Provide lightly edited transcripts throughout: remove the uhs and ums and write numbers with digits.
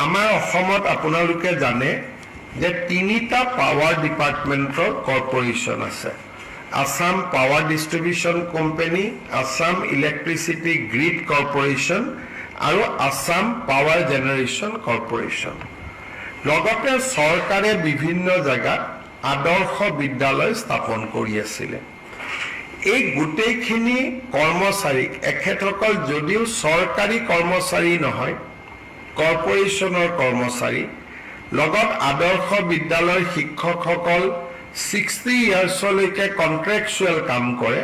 আমাৰ অসমত আপোনালোকে জানে যে 3টা পাৱাৰ ডিপাৰ্টমেণ্টৰ কৰ্পোৰেশ্যন আছে। Assam power distribution company, Assam electricity grid corporation আৰু আসাম পাৱাৰ জেনেৰেশ্যন কৰ্পোৰেশ্যন। লগতে চৰকাৰে বিভিন্ন জায়গাত আদৰ্শ বিদ্যালয় স্থাপন কৰি আছিল। এই গোটেইখিনি কৰ্মচাৰীক এখেতসকল যদিও চৰকাৰী কৰ্মচাৰী নহয়, কৰ্পোৰেশ্যনৰ কৰ্মচাৰী, লগত আদৰ্শ বিদ্যালয়ৰ শিক্ষকসকল 60 ইয়াৰ্ছলৈকে কন্ট্ৰেকচুৱেল কাম কৰে,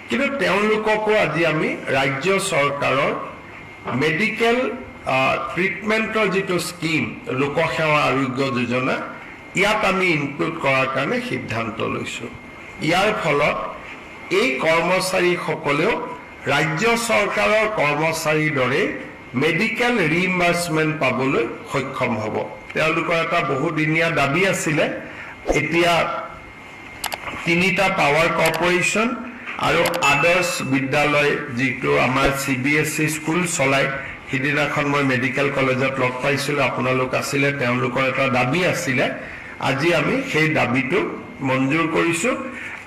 কিন্তু তেওঁলোককো আজি আমি ৰাজ্য চৰকাৰৰ মেডিকেল ট্ৰিটমেণ্টৰ যিটো স্কিম লোকসেৱা আৰোগ্য যোজনা, ইয়াত আমি ইনক্লুড কৰাৰ কাৰণে সিদ্ধান্ত লৈছোঁ। ইয়াৰ ফলত এই কৰ্মচাৰীসকলেও ৰাজ্য চৰকাৰৰ কৰ্মচাৰীৰ দৰে মেডিকেল ৰিইম্বাৰ্সমেণ্ট পাবলৈ সক্ষম হ'ব। তেওঁলোকৰ এটা বহুদিনীয়া দাবী আছিলে। এতিয়া 3টা পাৱাৰ কৰ্পোৰেশ্যন আৰু আদৰ্শ বিদ্যালয় যিটো আমাৰ CBSE স্কুল চলায়, সিদিনাখন মই মেডিকেল কলেজত লগ পাইছিলোঁ, আপোনালোক আছিলে, তেওঁলোকৰ এটা দাবী আছিলে। আজি আমি সেই দাবীটো মঞ্জুৰ কৰিছোঁ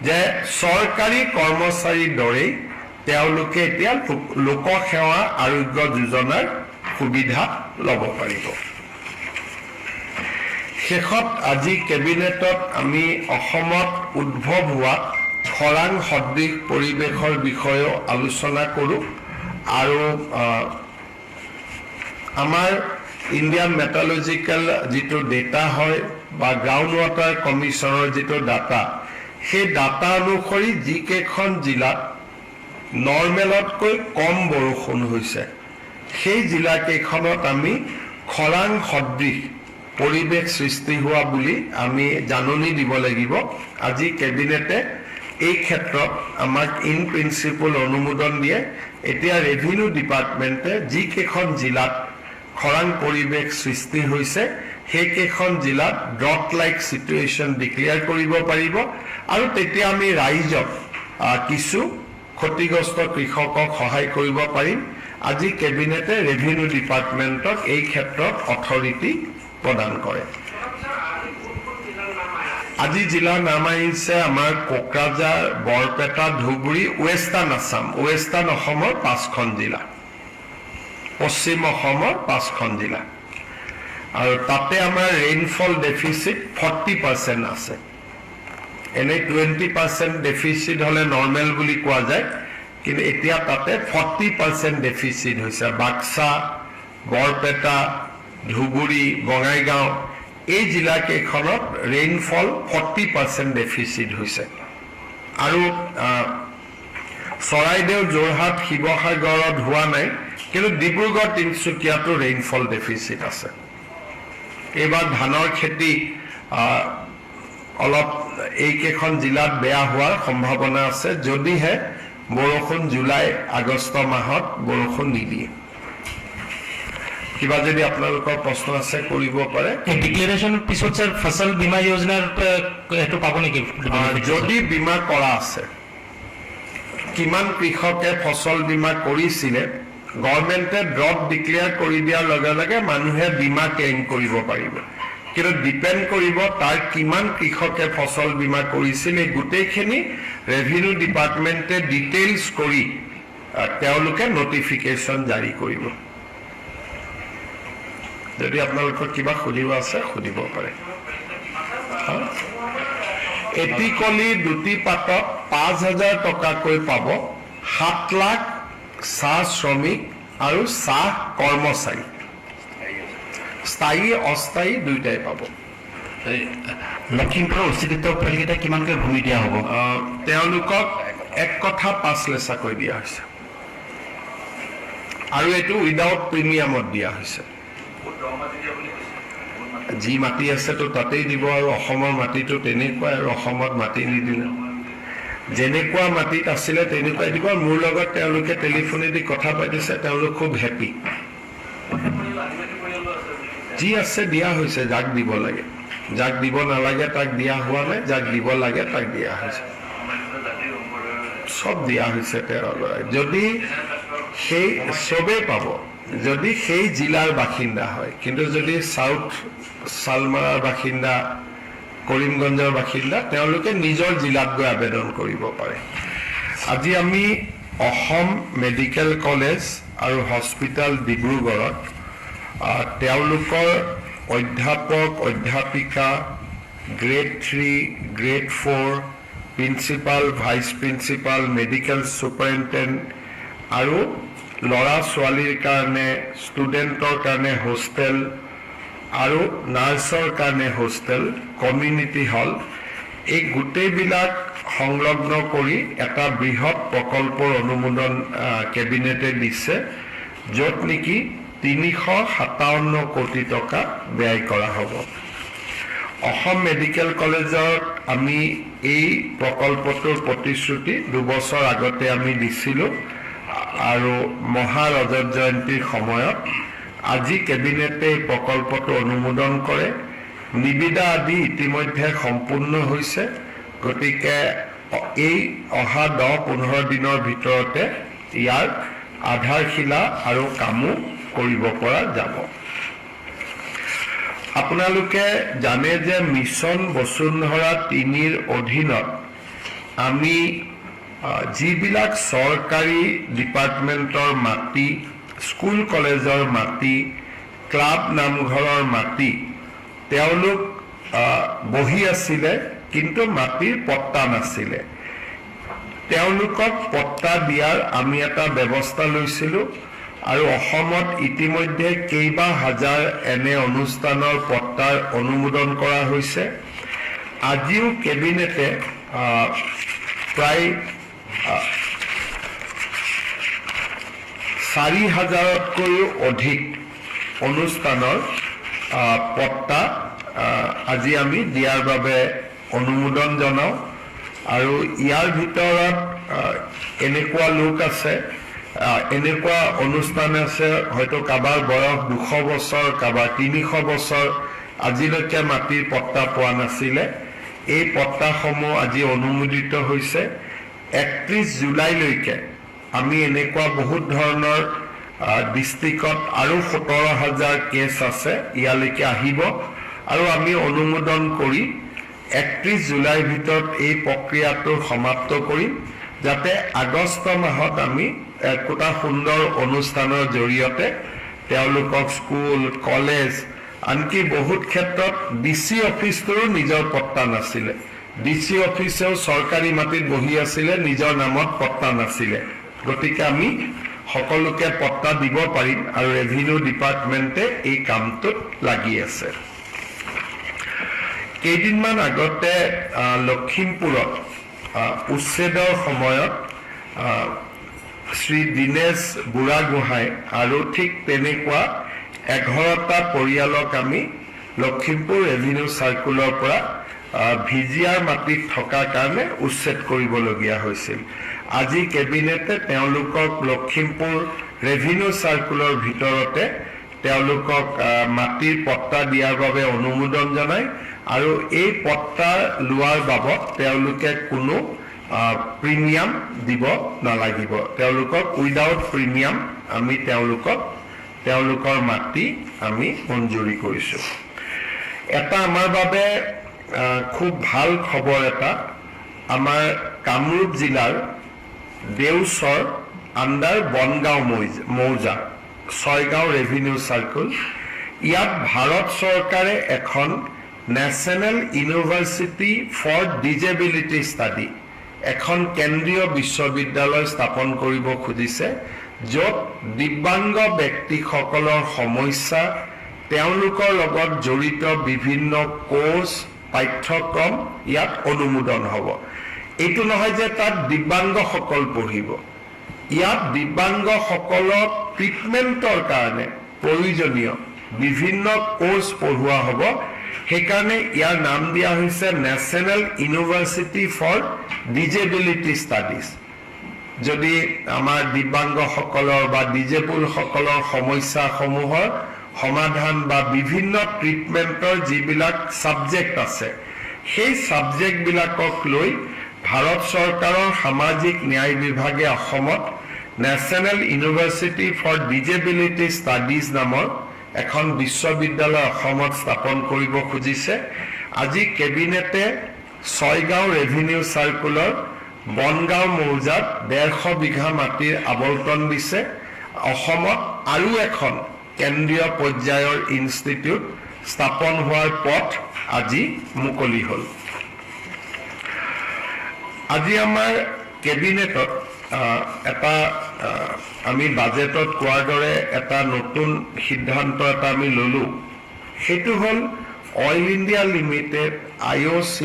যে চৰকাৰী কৰ্মচাৰীৰ দৰেই তেওঁলোকে এতিয়া লোকসেৱা আৰোগ্য যোজনাৰ সুবিধা ল'ব পাৰিব। শেষত আজি কেবিনেটত আমি অসমত উদ্ভৱ হোৱা খৰাং সদৃশ পৰিৱেশৰ বিষয়েও আলোচনা কৰোঁ আৰু আমাৰ ইণ্ডিয়ান মেটালজিকেল যিটো ডেটা হয় বা গ্ৰাউণ্ড ৱাটাৰ কমিশ্যনৰ যিটো ডাটা, সেই ডাটা অনুসৰি যিকেইখন জিলাত নৰ্মেলতকৈ কম বৰষুণ হৈছে, সেই জিলাকেইখনত আমি খৰাং সদৃশ পৰিৱেশ সৃষ্টি হোৱা বুলি আমি জাননী দিব লাগিব। আজি কেবিনেটে এই ক্ষেত্ৰত আমাক ইন প্ৰিন্সিপল অনুমোদন দিয়ে। এতিয়া ৰেভিনিউ ডিপাৰ্টমেণ্টে যিকেইখন জিলাত খৰাং পৰিৱেশ সৃষ্টি হৈছে, সেইকেইখন জিলাত ড্ৰট লাইক চিটুৱেশ্যন ডিক্লেয়াৰ কৰিব পাৰিব আৰু তেতিয়া আমি ৰাইজক কিছু ক্ষতিগ্ৰস্ত কৃষকক সহায় কৰিব পাৰিম। আজি কেবিনেটে ৰেভিনিউ ডিপাৰ্টমেণ্টক এই ক্ষেত্ৰত অথৰিটি প্ৰদান কৰে। আজি জিলাৰ নাম আহিছে আমাৰ কোকৰাঝাৰ, বৰপেটা, ধুবুৰী, ৱেষ্টাৰ্ণ আসাম। ৱেষ্টাৰ্ণ অসমৰ 5খন জিলা, পশ্চিম অসমৰ 5খন জিলা, আৰু তাতে আমাৰ ৰেইনফল ডেফিচিট 40% আছে। এনে 20% ডেফিচিট হ'লে নৰ্মেল বুলি কোৱা যায়, কিন্তু এতিয়া তাতে 40% ডেফিচিট হৈছে। বাক্সা, বৰপেটা, ধুবুৰী, বঙাইগাঁও এই জিলাকেইখনত ৰেইনফল 40% ডেফিচিট হৈছে। আৰু চৰাইদেউ, যোৰহাট, শিৱসাগৰত হোৱা নাই, কিন্তু ডিব্ৰুগড়, তিনিচুকীয়াতো ৰেইনফল ডেফিচিট আছে। এইবাৰ ধানৰ খেতি অলপ এইকেইখন জিলাত বেয়া হোৱাৰ সম্ভাৱনা আছে, যদিহে বৰষুণ জুলাই আগষ্ট মাহত বৰষুণ নিদিয়ে। কিবা যদি আপোনালোকৰ প্ৰশ্ন আছে কৰিব পাৰে। ডিক্লেৰেশ্যনৰ পিছত স্যাৰ ফসল বীমা যোজনাৰ এইটো পাব নেকি? যদি বীমা কৰা আছে, কিমান কৃষকে ফসল বীমা কৰিছিলে, গভৰ্ণমেণ্টে ড্ৰপ ডিক্লেয়াৰ কৰি দিয়াৰ লগে লগে মানুহে বীমা ক্লেইম কৰিব পাৰিব। কিন্তু ডিপেণ্ড কৰিব তাৰ কিমান কৃষকে ফসল বীমা কৰিছিল। এই গোটেইখিনি ৰেভিনিউ ডিপাৰ্টমেণ্টে ডিটেইলছ কৰি তেওঁলোকে নটিফিকেশ্যন জাৰি কৰিব। যদি আপোনালোকৰ কিবা সুধিব আছে সুধিব পাৰে। এটি কলি দুটি পাতত 5,000 টকাকৈ পাব 7 লাখ চাহ শ্ৰমিক আৰু চাহ কৰ্মচাৰী, স্থায়ী অস্থায়ী দুইটাই পাব। লখিমপুৰৰ উচিত ফলকেইটা কিমানকৈ ভূমি দিয়া হ'ব? তেওঁলোকক 1 কঠা 5 লেচাকৈ দিয়া হৈছে, আৰু এইটো উইদাউট প্ৰিমিয়ামত দিয়া হৈছে। যি মাটি আছেতো তাতেই দিব, আৰু অসমৰ মাটিটো তেনেকুৱাই, আৰু অসমত মাটি নিদিলে যেনেকুৱা মাটিত আছিলে তেনেকুৱাই দিব। মোৰ লগত তেওঁলোকে টেলিফোনেদি কথা পাতিছে, তেওঁলোক খুব হেপী। যি আছে দিয়া হৈছে, যাক দিব লাগে, যাক দিব নালাগে তাক দিয়া হোৱা নাই, যাক দিব লাগে তাক দিয়া হৈছে, সব দিয়া হৈছে। যদি সেই চবেই পাব, যদি সেই জিলাৰ বাসিন্দা হয়, কিন্তু যদি সাউথ সালমাৰাৰ বাসিন্দা, কৰিমগঞ্জৰ বাসিন্দা, তেওঁলোকে নিজৰ জিলাত গৈ আবেদন কৰিব পাৰে। আজি আমি অসম মেডিকেল কলেজ আৰু হস্পিটেল ডিব্ৰুগড়ত তেওঁলোকৰ অধ্যাপক অধ্যাপিকা grade 3, grade 4, principal, vice principal, medical superintendent আৰু ল'ৰা ছোৱালীৰ কাৰণে, ষ্টুডেণ্টৰ কাৰণে হোষ্টেল আৰু নাৰ্ছৰ কাৰণে হোষ্টেল, কমিউনিটি হল, এই গোটেইবিলাক সংলগ্ন কৰি এটা বৃহৎ প্ৰকল্পৰ অনুমোদন কেবিনেটে দিছে, য'ত নেকি 357 কোটি টকা ব্যয় কৰা হ'ব। অসম মেডিকেল কলেজত আমি এই প্ৰকল্পটোৰ প্ৰতিশ্ৰুতি 2 বছৰ আগতে আমি দিছিলোঁ আৰু মহা ৰজত জয়ন্তীৰ সময়ত আজি কেবিনেটে এই প্ৰকল্পটো অনুমোদন কৰে। নিবিদা আদি ইতিমধ্যে সম্পূৰ্ণ হৈছে, গতিকে এই অহা 10-15 দিনৰ ভিতৰতে ইয়াৰ আধাৰশিলা আৰু কামো কৰিব পৰা যাব। আপোনালোকে জানে যে মিছন বসুন্ধৰা 3ৰ অধীনত আমি যিবিলাক চৰকাৰী ডিপাৰ্টমেণ্টৰ মাটি, স্কুল কলেজৰ মাটি, ক্লাব নামঘৰৰ মাটি, তেওঁলোক বহি আছিলে কিন্তু মাটিৰ পট্টা নাছিলে, তেওঁলোকক পট্টা দিয়াৰ আমি এটা ব্যৱস্থা লৈছিলোঁ আৰু অসমত ইতিমধ্যে কেইবা হাজাৰ এনে অনুষ্ঠানৰ পট্টাৰ অনুমোদন কৰা হৈছে। আজিও কেবিনেটে প্ৰায় 4,000তকৈও অধিক অনুষ্ঠানৰ পট্টা আজি আমি দিয়াৰ বাবে অনুমোদন জনাওঁ। আৰু ইয়াৰ ভিতৰত এনেকুৱা লোক আছে, এনেকুৱা অনুষ্ঠান আছে, হয়তো কাৰোবাৰ বয়স 200 বছৰ, কাৰোবাৰ 300 বছৰ, আজিলৈকে মাটিৰ পট্টা পোৱা নাছিলে। এই পট্টাসমূহ আজি অনুমোদিত হৈছে। 31 জুলাইলৈকে আমি এনেকুৱা বহুত ধৰণৰ ডিষ্ট্ৰিক্টত আৰু 17,000 কেছ আছে, ইয়ালৈকে আহিব আৰু আমি অনুমোদন কৰি 31 জুলাইৰ ভিতৰত এই প্ৰক্ৰিয়াটো সমাপ্ত কৰিম, যাতে আগষ্ট মাহত আমি একোটা সুন্দৰ অনুষ্ঠানৰ জৰিয়তে তেওঁলোকক স্কুল, কলেজ, আনকি বহুত ক্ষেত্ৰত DC অফিচটোৰো নিজৰ পট্টা নাছিলে, DC অফিচেও চৰকাৰী মাটিত বহি আছিলে, নিজৰ নামত পট্টা নাছিলে। গতিকে আমি সকলোকে পট্টা দিব পাৰিম আৰু ৰেভিনিউ ডিপাৰ্টমেণ্টে এই কামটোত লাগি আছে। কেইদিনমান আগতে লখিমপুৰত উচ্ছেদৰ সময়ত শ্ৰী দীনেশ বুঢ়াগোহাঁই আৰু ঠিক তেনেকুৱা 11টা পৰিয়ালক আমি লখিমপুৰ ৰেভিনিউ চাৰ্কুলৰ পৰা ভিজিয়াৰ মাটিত থকাৰ কাৰণে উচ্ছেদ কৰিবলগীয়া হৈছিল। আজি কেবিনেটে তেওঁলোকক লখিমপুৰ ৰেভিনিউ চাৰ্কুলৰ ভিতৰতে তেওঁলোকক মাটিৰ পট্টা দিয়াৰ বাবে অনুমোদন জনায় আৰু এই পট্টা লোৱাৰ বাবদ তেওঁলোকে কোনো প্ৰিমিয়াম দিব নালাগিব। তেওঁলোকক উইদাউট প্ৰিমিয়াম আমি তেওঁলোকৰ মাটি আমি মঞ্জুৰি কৰিছোঁ। এটা আমাৰ বাবে খুব ভাল খবৰ এটা, আমাৰ কামৰূপ জিলাৰ দেওচৰ আণ্ডাৰ বনগাঁও মৌজা 6 গাঁও ৰেভিনিউ চাৰ্কুল, ইয়াত ভাৰত চৰকাৰে এখন national university for disability study, এখন কেন্দ্ৰীয় বিশ্ববিদ্যালয় স্থাপন কৰিব খুজিছে, য'ত দিব্যাংগ ব্যক্তিসকলৰ সমস্যা, তেওঁলোকৰ লগত জড়িত বিভিন্ন কোৰ্চ, পাঠ্যক্ৰম ইয়াত অনুমোদন হ'ব। এইটো নহয় যে তাত দিব্যাংগসকল পঢ়িব, ইয়াত দিব্যাংগসকলক ট্ৰিটমেণ্টৰ কাৰণে প্ৰয়োজনীয় বিভিন্ন কোৰ্চ পঢ়োৱা হ'ব। সেইকাৰণে ইয়াৰ নাম দিয়া হৈছে national university for disability studies. যদি আমাৰ দিব্যাংগসকলৰ বা ডিজেবলসকলৰ সমস্যাসমূহৰ সমাধান বা বিভিন্ন ট্ৰিটমেণ্টৰ যিবিলাক ছাবজেক্ট আছে, সেই ছাবজেক্টবিলাকক লৈ ভাৰত চৰকাৰৰ সামাজিক ন্যায় বিভাগে অসমত national university for disability studies নামৰ এখন বিশ্ববিদ্যালয় অসমত স্থাপন কৰিব খুজিছে। আজি কেবিনেটে ছয়গাঁও ৰেভিনিউ চাৰ্কুলৰ বনগাঁও মৌজাত 150 বিঘা মাটিৰ আবণ্টন দিছে। অসমত আৰু এখন কেন্দ্ৰীয় পৰ্যায়ৰ ইনষ্টিটিউট স্থাপন হোৱাৰ পথ আজি মুকলি হ'ল। আজি আমাৰ কেবিনেটত এটা আমি বাজেটত কোৱাৰ দৰে এটা নতুন সিদ্ধান্ত এটা আমি ল'লোঁ। সেইটো হ'ল oil India limited, IOC,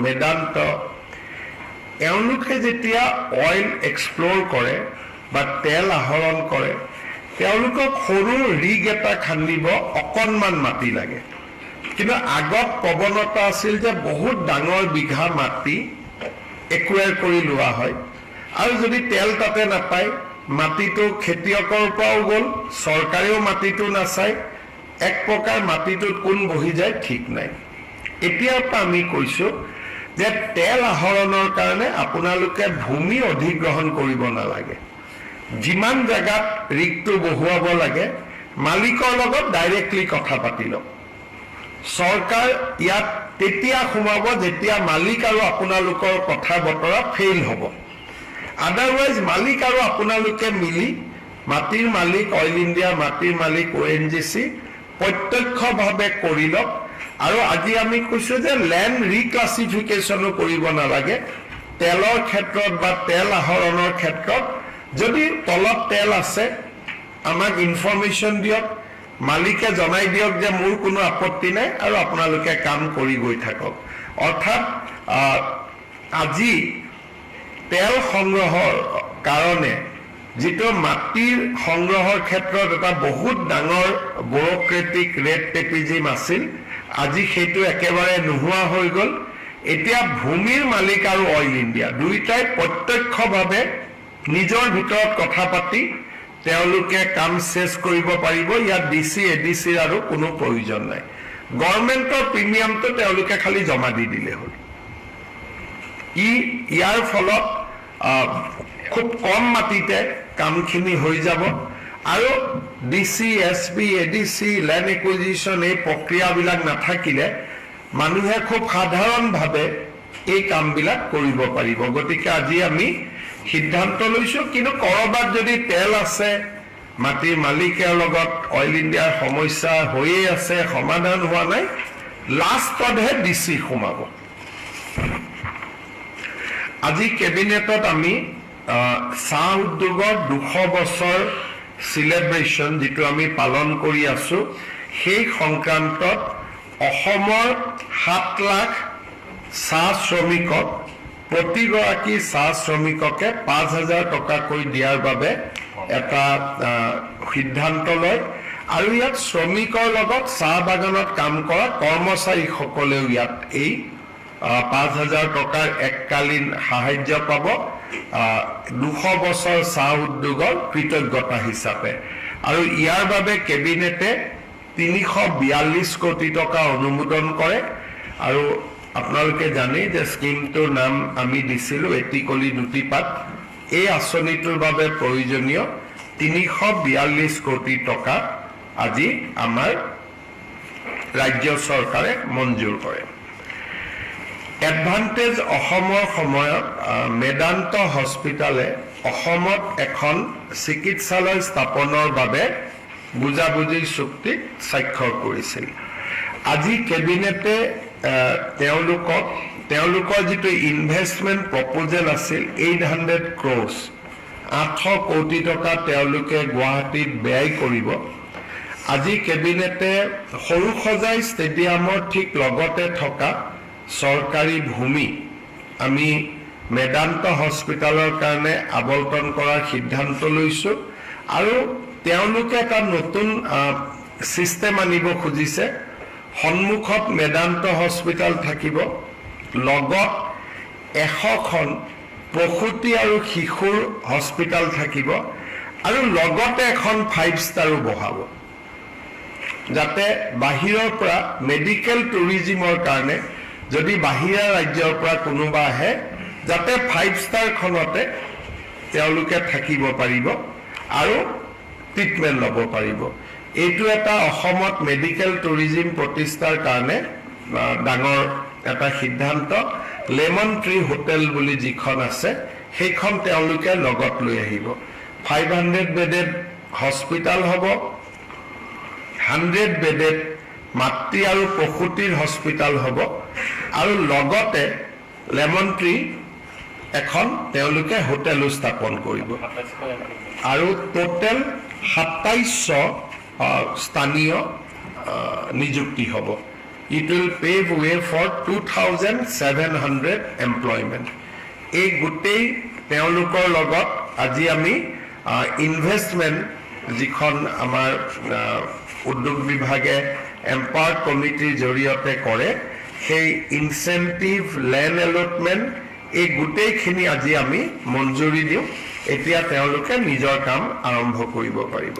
Medanta এওঁলোকে যেতিয়া অইল এক্সপ্ল'ৰ কৰে বা তেল আহৰণ কৰে, তেওঁলোকক সৰু ৰিগ এটা খান্দিব অকণমান মাটি লাগে। কিন্তু আগত প্ৰৱণতা আছিল যে বহুত ডাঙৰ বিঘা মাটি একুৱায়াৰ কৰি লোৱা হয়, আৰু যদি তেল তাতে নাপায়, মাটিটো খেতিয়কৰ পৰাও গ'ল, চৰকাৰেও মাটিটো নাচায়, এক প্ৰকাৰ মাটিটোত কোন বহি যায় ঠিক নাই। এতিয়াৰ পৰা আমি কৈছোঁ যে তেল আহৰণৰ কাৰণে আপোনালোকে ভূমি অধিগ্ৰহণ কৰিব নালাগে। যিমান জেগাত ৰিগটো বহুৱাব লাগে মালিকৰ লগত ডাইৰেক্টলি কথা পাতি লওক। চৰকাৰ ইয়াত তেতিয়া সোমাব যেতিয়া মালিক আৰু আপোনালোকৰ কথা বতৰা ফেইল হ'ব। আদাৰৱাইজ মালিক আৰু আপোনালোকে মিলি মাটিৰ মালিক অইল ইণ্ডিয়া, মাটিৰ মালিক ONGC প্ৰত্যক্ষভাৱে কৰি লওক। আৰু আজি আমি কৈছোঁ যে লেণ্ড ৰিক্লাছিফিকেশ্যনো কৰিব নালাগে। তেলৰ ক্ষেত্ৰত বা তেল আহৰণৰ ক্ষেত্ৰত যদি তলত তেল আছে আমাক ইনফৰমেশ্যন দিয়ক, মালিকে জনাই দিয়ক যে মোৰ কোনো আপত্তি নাই আৰু আপোনালোকে কাম কৰি গৈ থাকক। অৰ্থাৎ আজি তেল সংগ্ৰহৰ কাৰণে যিটো মাটিৰ সংগ্ৰহৰ ক্ষেত্ৰত এটা বহুত ডাঙৰ ব্যুৰ'ক্ৰেটিক ৰেড টেপিজিম আছিল, আজি সেইটো একেবাৰে নোহোৱা হৈ গ'ল। এতিয়া ভূমিৰ মালিক আৰু অইল ইণ্ডিয়া দুয়োটাই প্ৰত্যক্ষভাৱে নিজৰ ভিতৰত কথা পাতি তেওঁলোকে কাম চেছ কৰিব পাৰিব। ইয়াত DC, ADCৰ আৰু কোনো প্ৰয়োজন নাই। গভৰ্ণমেণ্টৰ প্ৰিমিয়ামটো তেওঁলোকে খালি জমা দি দিলে হ'ল। ইয়াৰ ফলত খুব কম মাটিতে কামখিনি হৈ যাব, আৰু DC, SP, ADC, land acquisition এই প্ৰক্ৰিয়াবিলাক নাথাকিলে মানুহে খুব সাধাৰণভাৱে এই কামবিলাক কৰিব পাৰিব। গতিকে আজি আমি সিদ্ধান্ত লৈছোঁ। কিন্তু ক'ৰবাত যদি তেল আছে, মাটিৰ মালিকৰ লগত অইল ইণ্ডিয়াৰ সমস্যা হৈয়ে আছে, সমাধান হোৱা নাই, লাষ্টতহে DC সোমাব। আজি কেবিনেটত আমি চাহ উদ্যোগৰ 200 বছৰ চিলেব্ৰেশ্যন যিটো আমি পালন কৰি আছোঁ, সেই সংক্ৰান্তত অসমৰ 7 লাখ চাহ শ্ৰমিকক, প্ৰতিগৰাকী চাহ শ্ৰমিককে 5,000 টকাকৈ দিয়াৰ বাবে এটা সিদ্ধান্ত লয়। আৰু ইয়াত শ্ৰমিকৰ লগত চাহ বাগানত কাম কৰা কৰ্মচাৰীসকলেও ইয়াত এই 5,000 টকাৰ এককালীন সাহায্য পাব 200 বছৰ চাহ উদ্যোগৰ কৃতজ্ঞতা হিচাপে। আৰু ইয়াৰ বাবে কেবিনেটে 342 কোটি টকা অনুমোদন কৰে। আৰু আপোনালোকে জানেই যে স্কিমটোৰ নাম আমি দিছিলোঁ এটিকলি দুটিপাত। এই আঁচনিটোৰ বাবে প্ৰয়োজনীয় 342 কোটি টকা আজি আমাৰ ৰাজ্য চৰকাৰে মঞ্জুৰ কৰে। এডভান্টেজ অসমৰ সময়ত মেদান্ত হস্পিটালে অসমত এখন চিকিৎসালয় স্থাপনৰ বাবে বুজাবুজি চুক্তিত স্বাক্ষৰ কৰিছিল। আজি কেবিনেটে তেওঁলোকৰ যিটো ইনভেষ্টমেণ্ট প্ৰপ'জেল আছিল 800 crores, 800 কোটি টকা তেওঁলোকে গুৱাহাটীত ব্যয় কৰিব। আজি কেবিনেটে সৰুসজাই ষ্টেডিয়ামৰ ঠিক লগতে থকা চৰকাৰী ভূমি আমি মেদান্ত হস্পিটালৰ কাৰণে আবণ্টন কৰাৰ সিদ্ধান্ত লৈছোঁ। আৰু তেওঁলোকে এটা নতুন ছিষ্টেম আনিব খুজিছে। সন্মুখত মেদান্ত হস্পিটাল থাকিব, লগত 100খন প্ৰসূতি আৰু শিশুৰ হস্পিটাল থাকিব, আৰু লগতে এখন 5 ষ্টাৰো বহাব, যাতে বাহিৰৰ পৰা মেডিকেল টুৰিজিমৰ কাৰণে যদি বাহিৰা ৰাজ্যৰ পৰা কোনোবা আহে, যাতে 5 ষ্টাৰখনতে তেওঁলোকে থাকিব পাৰিব আৰু ট্ৰিটমেণ্ট ল'ব পাৰিব। এইটো এটা অসমত মেডিকেল টুৰিজিম প্ৰতিষ্ঠাৰ কাৰণে ডাঙৰ এটা সিদ্ধান্ত। লেমন ট্ৰী হোটেল বুলি যিখন আছে সেইখন তেওঁলোকে লগত লৈ আহিব। 500 বেডেড হস্পিটাল হ'ব, 100 বেডেড মাতৃ আৰু প্ৰসূতিৰ হস্পিটাল হ'ব, আৰু লগতে লেমন ট্ৰী এখন তেওঁলোকে হোটেলো স্থাপন কৰিব। আৰু টোটেল 2700 স্থানীয় নিযুক্তি হ'ব। It will pave way for 2,700 employment. এই গোটেই তেওঁলোকৰ লগত আজি আমি ইনভেষ্টমেণ্ট যিখন আমাৰ উদ্যোগ বিভাগে এম্পাৱাৰ্ড কমিটিৰ জৰিয়তে কৰে, সেই ইনচেণ্টিভ লেণ্ড এলটমেণ্ট এই গোটেইখিনি আজি আমি মঞ্জুৰি দিওঁ। এতিয়া তেওঁলোকে নিজৰ কাম আৰম্ভ কৰিব পাৰিব।